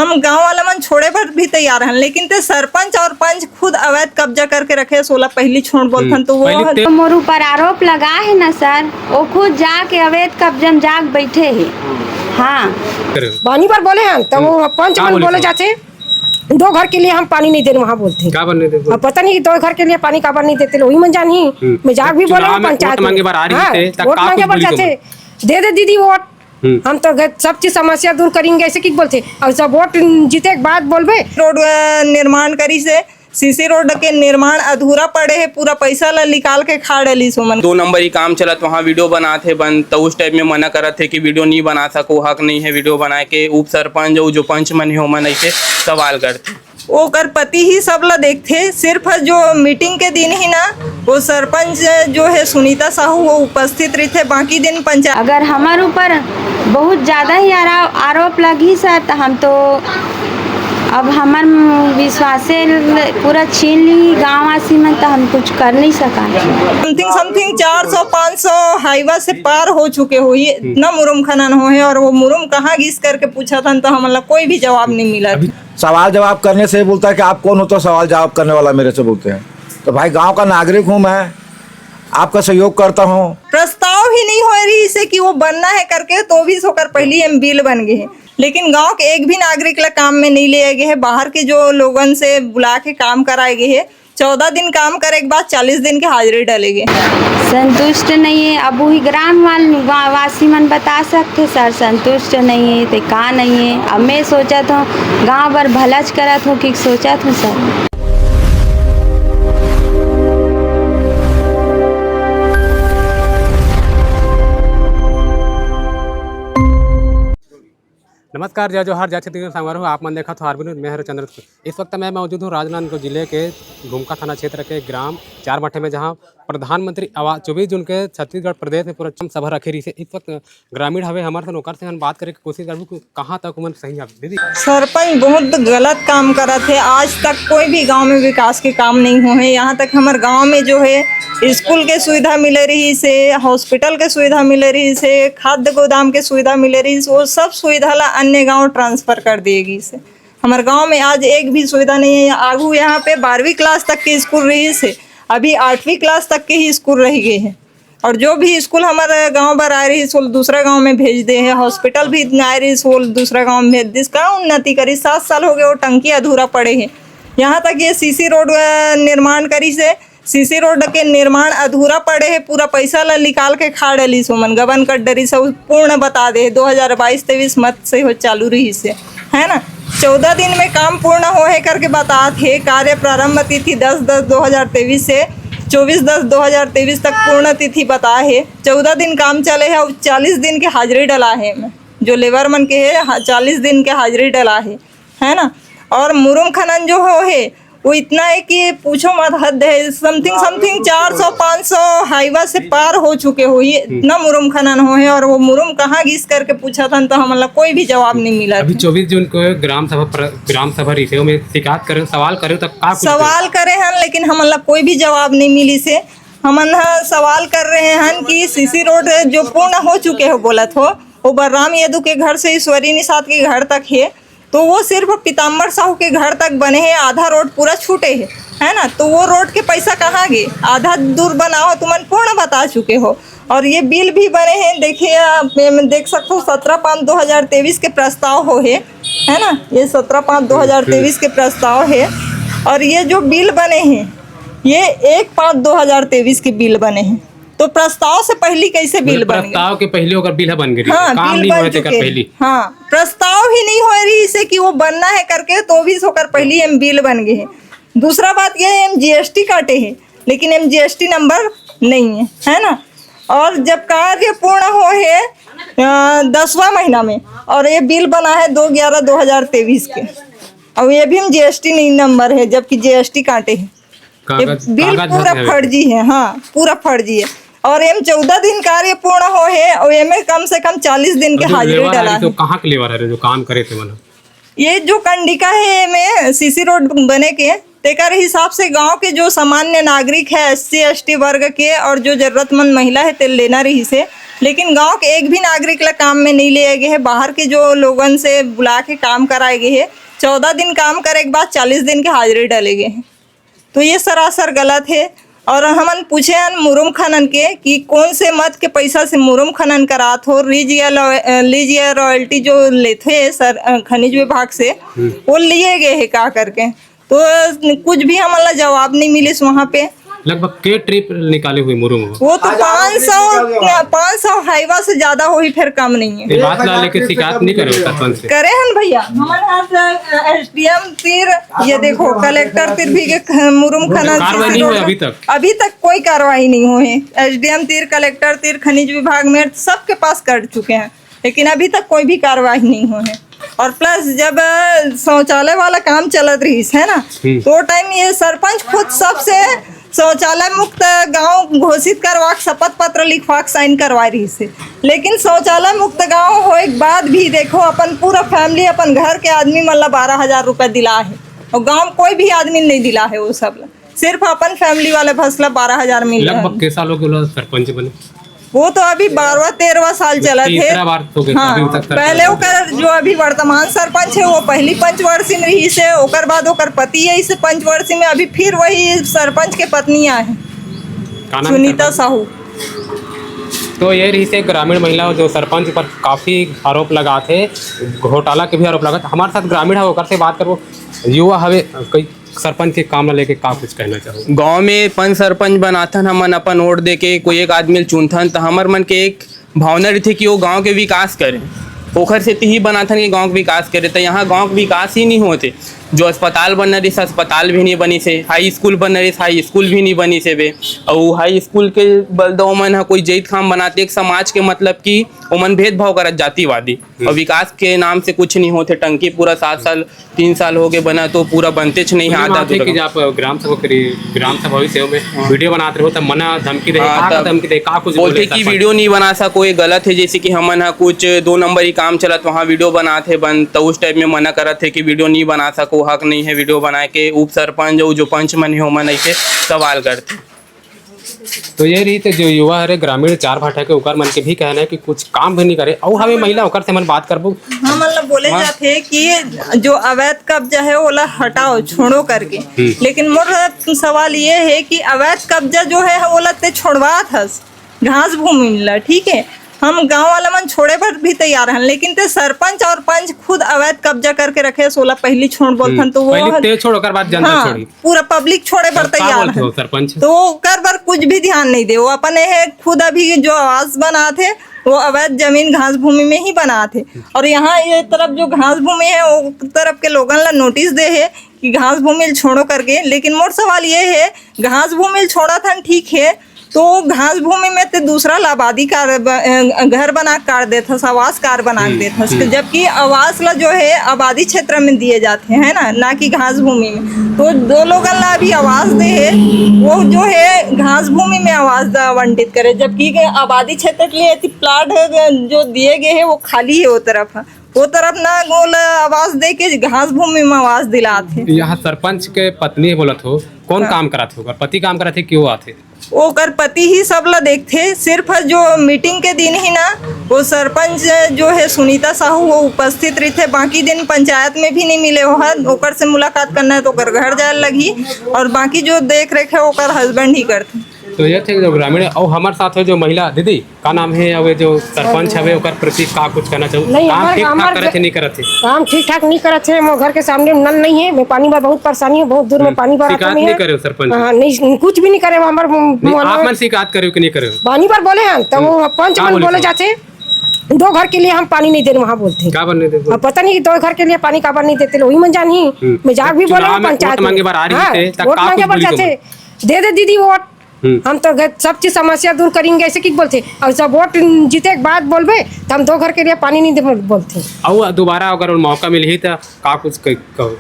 हम गांव वाला मन छोड़े पर भी तैयार हैं, लेकिन ते सरपंच और पंच खुद अवैध कब्जा करके रखे 16 पहली छोड़ बोलथन। तो वो मोर ऊपर आरोप लगा है ना सर, वो खुद जाके अवैध कब्जा में जाग बैठे है। हाँ पानी पर बोले हैं तो वो पंच मन बोले जाते 2 घर के लिए हम पानी नहीं देने वहाँ बोलते हैं। पता नहीं 2 घर के लिए पानी काबर नहीं देते, वही मन जान ही मजाक भी बोले पंचायत वोट मांगे पर जाते दे दीदी वोट, हम तो सब चीज समस्या दूर करेंगे ऐसे की बोलते। और सब वोट जीते के बाद बोलबे रोड निर्माण करी से सीसी रोड के निर्माण अधूरा पड़े है, पूरा पैसा ला निकाल के खा डाली सोमन। 2 नंबर ही काम चलत, वहाँ वीडियो बनाते बंद, तो उस टाइम में मना करत थे कि वीडियो नहीं बना सको, हक नहीं है वीडियो बनाए के। उप सरपंच जो पंच मन हो मन ऐसे सवाल करते, वो कर पति ही सब ला देखते। सिर्फ जो मीटिंग के दिन ही ना वो सरपंच जो है सुनीता साहू वो उपस्थित रही थे, बाकी दिन पंचायत। अगर हमारे ऊपर बहुत ज़्यादा ही आरोप लगी सर, तो हम तो अब हमार विश्वास पूरा छीन ली गाँव वासी में, तो हम कुछ कर नहीं सका। समथिंग 400-500 हाईवा से पार हो चुके हो, ये इतना मुरुम खनन हो है। और वो मुरुम कहाँ घिस करके पूछा था तो हमारा कोई भी जवाब नहीं मिला। सवाल जवाब करने से बोलता है कि आप कौन हो, तो सवाल जवाब करने वाला मेरे से बोलते हैं। तो भाई गांव का नागरिक हूं मैं, आपका सहयोग करता हूं। प्रस्ताव ही नहीं हो रही इसे कि वो बनना है करके, तो भी सोकर पहली एम बिल बन गए हैं, लेकिन गांव के एक भी नागरिक ला काम में नहीं लिए गए हैं। बाहर के जो लोगन से बुला के काम कराए गए हैं, 14 दिन काम करे के बाद 40 दिन के हाजिरी डालेंगे। संतुष्ट नहीं है, अब वही ग्राम वासी मन बता सकते सर संतुष्ट नहीं है तो कहाँ नहीं है। अब मैं सोचा था गांव भर भलाच करत हूँ कि सोचा था सर। नमस्कार, जय जोहार, जय छत्तीसगढ़ संगवार हूँ। आप मन देखा तो आरबी न्यूज़, मैं चंद्र। इस वक्त मैं मौजूद हूँ राजनांदगांव जिले के घुमका थाना क्षेत्र के ग्राम 4 मठे में, जहाँ प्रधानमंत्री आवास 24 जून के छत्तीसगढ़ प्रदेश में पूरा सभा रखे रही है। इस वक्त ग्रामीण हवे हमारे नौकर से हम बात करे की कोशिश करूँ कि कहाँ तक उम्र सही है। दीदी सरपंच बहुत गलत काम करा थे, आज तक कोई भी गांव में विकास के काम नहीं हुए। यहाँ तक हमारे गांव में जो है स्कूल के सुविधा मिले रही से, हॉस्पिटल के सुविधा मिले रही से, खाद्य गोदाम के सुविधा मिले रही से, वो सब सुविधा ला अन्य गांव ट्रांसफर कर देगी से। हमारे गांव में आज एक भी सुविधा नहीं है। आगू यहाँ पे 12वीं क्लास तक के स्कूल रही से, अभी 8वीं क्लास तक के ही स्कूल रह गए हैं। और जो भी स्कूल हमारे गांव पर आ रही सोल दूसरा गांव में भेज दे है, हॉस्पिटल भी आ रही सोल दूसरा गांव में भेज दे। इसका उन्नति करी 7 साल हो गए, वो टंकी अधूरा पड़े हैं। यहाँ तक ये सीसी रोड निर्माण करी से, सीसी रोड के निर्माण अधूरा पड़े है, पूरा पैसा ला निकाल के खा डाली सोमन। गबन कट डरी सब पूर्ण बता दे 2022-23 मत से हो चालू रही से, है ना। 14 दिन में काम पूर्ण हो है करके बता थे। कार्य प्रारंभ तिथि 10/10/2023 से 24/10/2023 तक पूर्ण तिथि बता है। 14 दिन काम चले है और 40 दिन के हाजिरी डला है। जो लेबर मन के है 40 दिन के हाजिरी डला है ना। और मुरुम खनन जो हो है वो इतना है कि पूछो मत, हद है। समथिंग 400-500 हाईवा से पार हो चुके हो, ये इतना मुरुम खनन हो है। और वो मुरुम कहाँ घिस करके पूछा था तो हमारा कोई भी जवाब नहीं मिला। अभी 24 जून को ग्राम सभा रही में शिकायत करे, सवाल करे तो सवाल करे हैं, लेकिन हमारा कोई भी जवाब नहीं मिली से। हम सवाल कर रहे हैं कि सीसी रोड जो पूर्ण हो चुके हो बोलत हो, वो बलराम यादव के घर से ईश्वरी निषाद के घर तक है, तो वो सिर्फ पीताम्बर साहू के घर तक बने हैं। आधा रोड पूरा छूटे है ना। तो वो रोड के पैसा कहाँ गए? आधा दूर बनाओ तुम पूर्ण बता चुके हो। और ये बिल भी बने हैं, देखिए आप देख सकते हो 17/5/2023 के प्रस्ताव हो है ना। ये 17/5/2023 के प्रस्ताव है। और ये जो बिल बने हैं ये 1/5/2023 के बिल बने हैं। तो प्रस्ताव से पहले कैसे बिल बन गए? प्रस्ताव के पहले अगर बिल बन गई, हाँ, काम नहीं हुए थे पहले। हाँ, प्रस्ताव ही नहीं हो रही इसे कि वो बनना है करके, तो भी सोकर पहली एम बिल बन गए हैं। दूसरा बात ये एम GST काटे हैं, लेकिन एम GST नंबर नहीं है ना। और जब कार्य पूर्ण हो है 10वां महीना में, और ये बिल बना है 2/11/2023 के, और ये भी GST नहीं नंबर है, जबकि GST काटे हैं। बिल पूरा फर्जी है, हाँ पूरा फर्जी है। और एम 14 दिन कार्य पूर्ण हो है, और एम कम से कम 40 दिन के हाजिरी डाला है। तो कहाँ के लेबर है जो काम करे थे? मतलब ये जो कंडिका है में सीसी रोड बने के तेकर हिसाब से गांव के जो सामान्य नागरिक है, SC ST वर्ग के, और जो जरूरतमंद महिला है तेल लेना रही से, लेकिन गांव के एक भी नागरिक ला काम में नहीं लिए गए हैं। बाहर के जो लोगन से बुला के काम कराए गए हैं, 14 दिन काम करे के बाद 40 दिन के हाजिरी डाले गए हैं। तो ये सरासर गलत है। और हमन पूछे हन मुरुम खनन के कि कौन से मत के पैसा से मुरुम खनन करात हो, लीज या रॉयल्टी जो लेते सर खनिज विभाग से वो लिए गए है का करके। तो कुछ भी हमारा जवाब नहीं मिले वहाँ पे। लगभग के ट्रिप निकाले हुए मुरुम हो वो तो 500 हाईवा से ज्यादा हो ही, फिर कम नहीं है। ये बात ला लेके शिकायत नहीं करे सरपंच से? करे हन भैया, हमारे हाथ एसडीएम तीर, ये देखो कलेक्टर तीर भी के मुरुम खनन कार्रवाई नहीं हुई अभी तक कोई कार्रवाई नहीं हुई है। एसडीएम तीर, कलेक्टर तीर, खनिज विभाग में सबके पास कर चुके हैं, लेकिन अभी तक कोई भी कार्रवाई नहीं हुई है। और प्लस जब शौचालय वाला काम चलत रही है ना, तो टाइम ये सरपंच खुद सबसे शौचालय मुक्त गांव घोषित करवा शपथ पत्र लिखवा साइन करवा रही से। लेकिन शौचालय मुक्त गांव होए के बाद भी देखो अपन पूरा फैमिली अपन घर के आदमी मतलब 12,000 रुपये दिला है, और गांव कोई भी आदमी नहीं दिला है। वो सब सिर्फ अपन फैमिली वाले फसला 12,000 मिल। लगभग के सालों के सरपंच बने वो तो अभी 12वां-13वां साल चला थे। हाँ, पहले ओकर जो अभी वर्तमान सरपंच है वो पहली पंचवर्षीय में रही से, ओकर बाद ओकर पति है इस पंचवर्षीय में, अभी फिर वही सरपंच के पत्नियां हैं सुनीता साहू। तो ये रही से ग्रामीण महिला जो सरपंच पर काफ़ी आरोप लगा थे, घोटाला के भी आरोप लगा। हमारे साथ ग्रामीण है, ओकर से बात करो। युवा हवे कई सरपंच के काम लेके का कुछ कहना चाहो? गांव में पंच सरपंच बनाथन हमन अपन वोट दे के कोई एक आदमी चुनथन, तो हमर मन के एक भावना रही कि वो गांव के विकास करे, ओखर से ही बनाथन कि गांव के विकास करे। तो यहाँ गांव के विकास ही नहीं होते। जो अस्पताल बन रही अस्पताल भी नहीं बनी से, हाई स्कूल बन रही हाई स्कूल भी नहीं बनी से बे। और हाई स्कूल के बलदा ओमन कोई जैत खाम बनाते एक समाज के मतलब कि ओमन भेदभाव करत जातिवादी, और विकास के नाम से कुछ नहीं होते। टंकी पूरा 7 साल 3 साल हो गए बना, तो पूरा बनते नहीं है। आधा कि आप ग्राम सभा में वीडियो बनाते हो तो मना धमकी दे का कुछ बोलते कि वीडियो नहीं बना सको, ये गलत है। जैसे कि हमन कुछ 2 नंबर ही काम चलत वहाँ वीडियो बनाते बन, तो उस टाइप में मना करत है कि वीडियो नहीं बना सको, हक नहीं है वीडियो बनाए के। उप सरपंच और जो पंच मन है मन ऐसे सवाल करते। तो ये रही जो युवा है ग्रामीण 4 भाटा के ओकर मन के भी कहना है कि कुछ काम भी नहीं करे। और हमें महिला ओकर से मन बात करबो। हाँ, मतलब बोले जाते कि जो अवैध कब्जा है वो हटाओ छोड़ो करके। लेकिन मोर सवाल ये है कि अवैध कब्जा जो है वो लते छोड़वा था घास भूमि मिला, ठीक है, हम गांव वाला मन छोड़े पर भी तैयार हैं, लेकिन ते सरपंच और पंच खुद अवैध कब्जा करके रखे। 16 पहली छोड़ बोलथन, तो वो छोड़ कर बाद जनता हाँ, छोड़ी पूरा पब्लिक छोड़े पर तैयार है सरपंच, तो कर पर कुछ भी ध्यान नहीं दे। वो अपने खुद अभी जो आवास बना थे वो अवैध जमीन घास भूमि में ही बना थे। और यहाँ ये तरफ जो घास भूमि है वो तरफ के लोगन ला नोटिस दे है कि घास भूमि छोड़ो करके। लेकिन मोर सवाल ये है, घास भूमि छोड़ा था ठीक है, तो घास भूमि में तो दूसरा आबादी का घर बना कर देता, आवास कार बना देता, जबकि आवास ला जो है आबादी क्षेत्र में दिए जाते हैं ना कि घास भूमि में। तो 2 लोगों ला अभी आवास दे है, वो जो है घास भूमि में आवास आवंटित करे, जबकि आबादी क्षेत्र के लिए प्लाट जो दिए गए हैं वो खाली है। वो तरफ ना गोल आवास दे के घास भूमि में आवास दिलाते। यहाँ सरपंच के पत्नी बोलत हो कौन काम कराते हो? पति काम कराते क्यों आते? वो कर पति ही सब ला देखते। सिर्फ जो मीटिंग के दिन ही ना वो सरपंच जो है सुनीता साहू वो उपस्थित रही थे, बाकी दिन पंचायत में भी नहीं मिले। ओकर से मुलाकात करना है तो ओकर घर जाए लगी, और बाकी जो देख रेख है ओकर हस्बैंड ही करते। तो ये थे जो ग्रामीण और हमारे साथ है जो महिला दीदी का नाम है, अब जो सरपंच है ओकर प्रति का कुछ कहना चाहूँ? काम ठीक ठाक करते नहीं करते? काम ठीक ठाक नहीं करते। मोर घर के सामने नल नहीं है, मैं पानी पर बहुत परेशानी है, बहुत दूर में पानी पर शिकायत नहीं करे सरपंच? नहीं, कुछ भी नहीं करे। आप मन शिकायत करे कि नहीं करे? पानी पर बोले हैं तो वो पंच मन बोले जाते 2 घर के लिए हम पानी नहीं देते, वहाँ बोलते क्या बनने देते? पता नहीं 2 घर के लिए पानी का नहीं देते, वही मन जान ही मैं जाग भी बोले पंचायत मांगे बार आ रही थे, वोट मांगे बार जाते दे दीदी वोट, हम तो सब चीज समस्या दूर करेंगे ऐसे की बोलते। और जब वोट जीते के बाद बोलबे तो हम 2 घर के लिए पानी नहीं दे बोलते। और दोबारा अगर मौका मिली तो का कुछ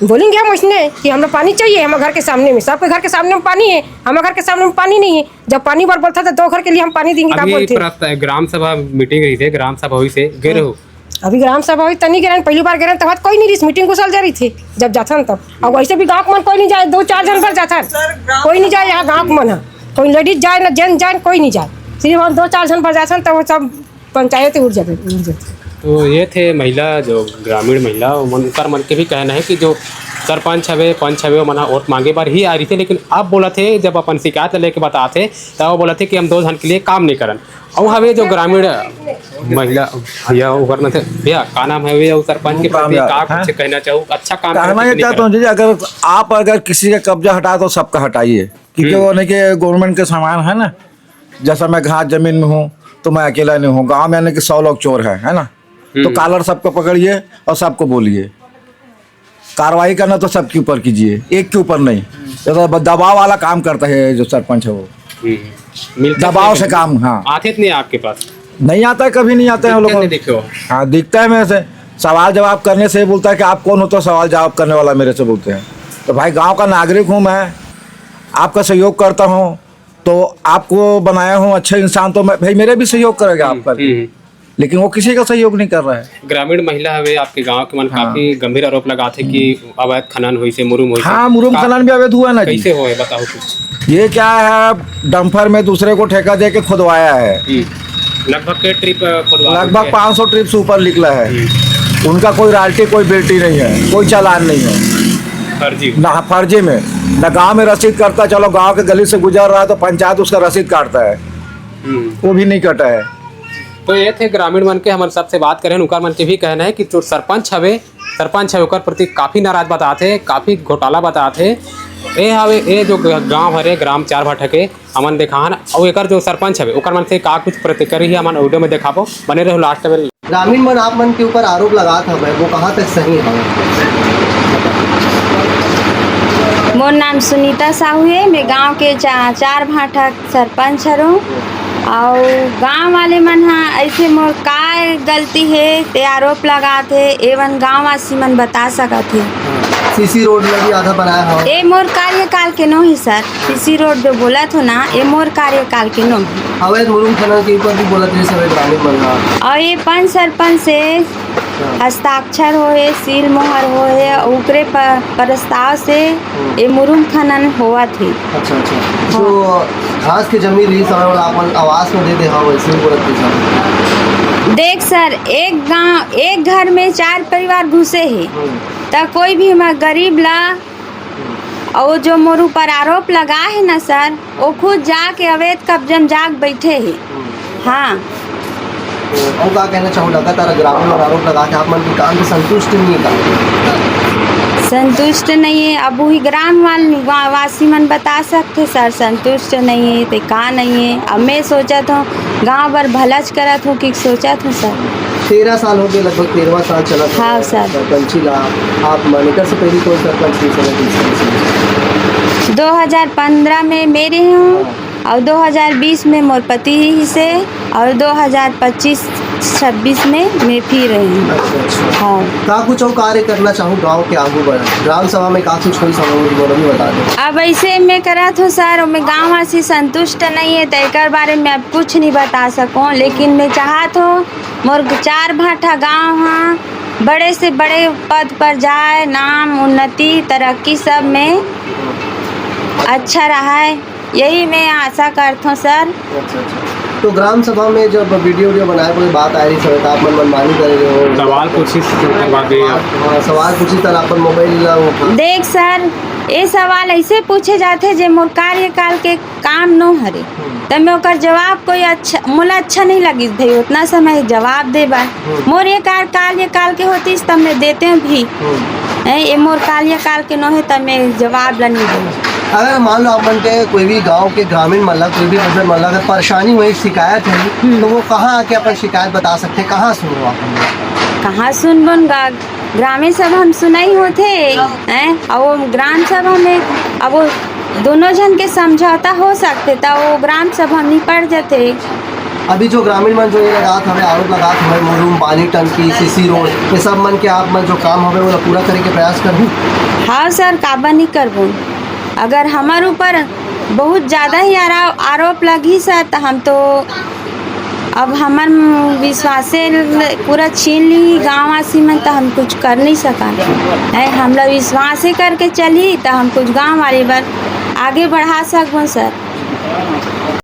बोलेंगे हम उसने कि हमें पानी चाहिए, हमारे घर के सामने में, सबके घर के सामने में पानी है, हमारे घर के सामने में पानी नहीं है। जब पानी बार बोलता था 2 घर के लिए हम पानी देंगे। ग्राम सभा मीटिंग रही थी, ग्राम सभा हुई से गए रहो? अभी ग्राम सभा हुई तनी गए, पहली बार गए तब कोई नहीं, मीटिंग को चल जा रही थी जब जाता तब। और वैसे भी गाँव मन कोई नहीं जाए, 2-4 जन पर जाता, कोई नहीं जाए। यहाँ गाँव मन कोई लेडीज जाए ना जेंट्स जाए, कोई नहीं जाए, सिर्फ हम 2-4 जन पर जाते, तो वो सब पंचायत उड़ जाते। तो ये थे महिला जो ग्रामीण महिला उनका मन के भी कहना है कि जो सरपंच हवे पंच हवे मना वोट मांगे बार ही आ रही थे, लेकिन अब बोला थे जब अपन शिकायत लेके बताते तब वो बोला थे कि हम 2 जन के लिए काम नहीं करन। और हवे जो ग्रामीण महिला भैया वो करना थे, भैया का नाम है भैया सरपंच के प्रति का कुछ कहना चाहूँ? अच्छा काम कहना ये चाहता हूँ जी, अगर किसी का कब्जा हटा तो सबका हटाइए, क्योंकि वो नहीं कि गवर्नमेंट के सामान है ना। जैसा मैं घाट जमीन में हूँ तो मैं अकेला नहीं हूँ, गाँव में यानी कि 100 लोग चोर है ना, तो कॉलर सबको पकड़िए और सबको बोलिए, कार्रवाई करना तो सबके ऊपर कीजिए, एक के ऊपर नहीं। तो दबाव वाला काम करता है जो सरपंच है वो, दबाव से काम। हाँ, आते नहीं आपके पास? नहीं आता है, कभी नहीं आता है लोग। हाँ, दिखता है मेरे से, सवाल जवाब करने से बोलता है कि आप कौन हो, तो सवाल जवाब करने वाला मेरे से बोलते हैं। तो भाई गांव का नागरिक हूँ मैं, आपका सहयोग करता हूँ, तो आपको बनाया हूँ अच्छा इंसान, तो मैं भाई मेरे भी सहयोग करेगा आपका, लेकिन वो किसी का सहयोग नहीं कर रहा है। ग्रामीण महिला है आपके गांव के मन काफी गंभीर आरोप लगाते कि अवैध खनन हुई से मुरुम हुई। हाँ, मुरुम खनन भी अवैध हुआ ना जी। कैसे हुआ बताओ कुछ। ये क्या है, डंपर में दूसरे को ठेका दे के खुदवाया है, लगभग के ट्रिप खुदवा, लगभग 500 ट्रिप से ऊपर निकला है। उनका कोई रॉयल्टी कोई बिल्टी नहीं है, कोई चालान नहीं है, फर्जी ना फर्जी में ना गांव में रसीद करता। चलो गांव के गली से गुजर रहा है तो पंचायत उसका रसीद काटता है, वो भी नहीं कटा है। तो ये थे ग्रामीण मन के, हम सबसे बात करें उनका मन के भी कहना है कि जो सरपंच है ओकर प्रति काफ़ी नाराज बताते, काफ़ी घोटाला बताते। ये हवे ये जो गांव हरे ग्राम 4 भटके हमन देखान, और एकर जो सरपंच है ओकर मन से का कुछ प्रतिक्रिया हमन वीडियो में देखाबो, बने रहो लास्ट में। ग्रामीण मन आप मन के ऊपर आरोप लगात हवे, वो कहाँ तक सही है? मोर नाम सुनीता साहू है, मैं गांव के 4 भाठा सरपंच हूँ। और गांव वाले मन हाँ ऐसे मोर का गलती है ते आरोप लगाते, एवं गांव वासी मन बता सकत है। सीसी रोड में भी आधा बनाया है। ए मोर कार्यकाल के नो ही सर, सीसी रोड जो बोला था ना, ये मोर कार्यकाल के नो। अवैध मुरुम खनन के ऊपर भी बोला थे सब ग्रामीण मन। और ये पंच सरपंच से हस्ताक्षर होए, सील मोहर होए, ऊपरे प्रस्ताव से ये मुरुम खनन हुआ थी। अच्छा, तो घास के जमीन रही समय वाला अपन आवास में दे दे, हाँ वैसे ही बोलत थे। देख सर, एक घर में 4 परिवार घुसे हैं, तो कोई भी गरीब ला, और जो मोर ऊपर आरोप लगा है ना सर, वो खुद जाके अवैध कब्जा में जाग बैठे हैं। हाँ, और क्या कहना चाहूँ, लगातार ग्रामीण और आरोप लगा के आप मन के काम से संतुष्ट नहीं है? संतुष्ट नहीं है। अब वही ग्राम वासी मन बता सकते सर, संतुष्ट नहीं है तो का नहीं है। अब मैं सोचा था गांव भर भलाच करा था कि सोचा था सर। 13 साल हो गए, लगभग 13वां साल चला। हाँ सर। सरपंची ला आप मानिकर से पहले कोई सरपंच नहीं चला? 2015 में मेरे हूँ, और 2020 में मोर पति से, और 2025-26 में मैं फिर रही हूँ। अच्छा। हाँ, का कुछ और कार्य करना चाहूँ गांव के आगू बढ़, ग्राम सभा में का कुछ कोई समूह भी बता दो। अब ऐसे मैं करा था सर, मैं गाँव वासी संतुष्ट नहीं है, तो एक बारे में अब कुछ नहीं बता सकूँ, लेकिन मैं चाहत हूँ मोर 4 भाठा गाँव हाँ बड़े से बड़े पद पर जाए, नाम उन्नति तरक्की सब में अच्छा रहा है, यही मैं आशा करता हूँ सर। अच्छा। तो ग्राम सभा में जब वीडियो बनाए कोई बात आ रही है, आप मनमानी कर रहे हो, सवाल पूछी सवाल पूछी तर अपन मोबाइल देख सर, ये सवाल ऐसे पूछे जाते जे मोर कार्यकाल के काम न हरे, तब मैं ओकर जवाब कोई अच्छा मोला अच्छा नहीं लगी भाई, उतना समय जवाब दे बा। मोर ये कार्यकाल के होती तब मैं देते हैं भी, ये मोर कार्यकाल के न है तब मैं जवाब ला नहीं दूँ। अगर मान लो अपन के कोई भी गांव के ग्रामीण मतलब कोई भी अगर मतलब अगर परेशानी हुई, शिकायत है, तो वो कहाँ आके अपन शिकायत बता सकते हैं, कहाँ सुनो अपन? कहाँ सुन बन ग्रामीण सभा हम सुनाई होते हैं, और वो ग्राम सभा में अब वो दोनों जन के समझौता हो सकते, तो वो ग्राम सभा में पड़ जाते। अभी जो ग्रामीण मन जो ये लगात हमें आरोप लगात हमें मुरुम, पानी टंकी, सीसी रोड, ये सब मन के आप मन जो काम हमें वो पूरा करे के प्रयास करूँ। हाँ सर, काबा नहीं करबूँ। अगर हमारे ऊपर बहुत ज़्यादा ही आरोप लगी सर, तो हम तो अब हमार विश्वास पूरा छीन ली गाँव वासी में, तो हम कुछ कर नहीं सका है। हमरा विश्वास करके चली तो हम कुछ गाँव वाले बार आगे बढ़ा सकूँ सर।